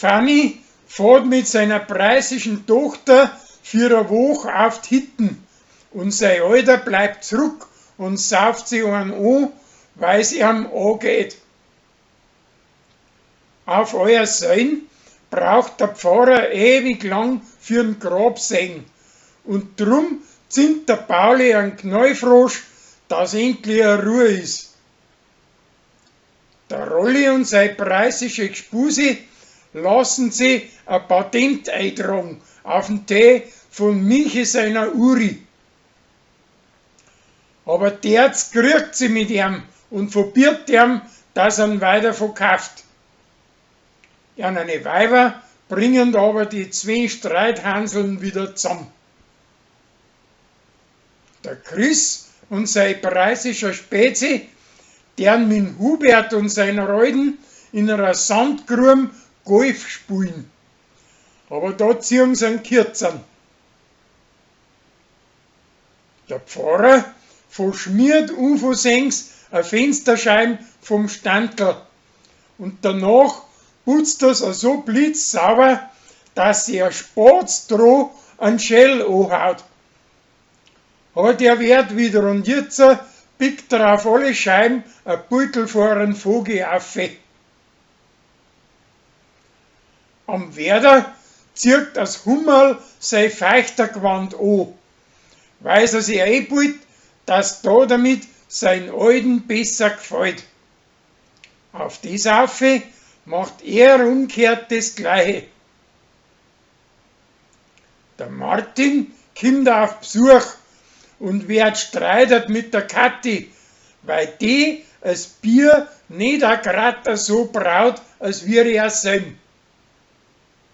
Fanny fährt mit seiner preisischen Tochter für eine Woche auf die Hitten und sein Alter bleibt zurück und sauft sich einen an, weil's ihm angeht. Auf euer Sein braucht der Pfarrer ewig lang für'n Grabsägen und drum zinnt der Pauli einen Knäufrosch, dass endlich eine Ruhe ist. Der Rolli und seine preisische Gspusi lassen sie ein Patent eintragen auf den Tee von Michi seiner Uri. Aber der kriegt sie mit ihm und verbirgt ihm, dass er ihn weiter verkauft. Eine Weiber bringen aber die zwei Streithanseln wieder zusammen. Der Chris und sein preisischer Spezi, deren mit Hubert und seiner Alten in einer Sandgrube Golf spielen. Aber da ziehen sie einen Kürzern. Der Pfarrer verschmiert unversehens eine Fensterscheibe vom Standl und danach putzt das so blitzsauber, dass sie ein Spatzstroh an Schell anhaut. Aber der Wert wieder und jetzt pickt er auf alle Scheiben ein Beutel vor einen Vogel auf. Am Werder zieht das Hummerl sein Feuchtergewand an, weil er sich einbildet, dass da damit sein Alten besser gefällt. Auf das Aufe macht er umgekehrt das Gleiche. Der Martin kommt auf Besuch und wird streitet mit der Kathi, weil die das Bier nicht auch grad so braut, als wir er sein.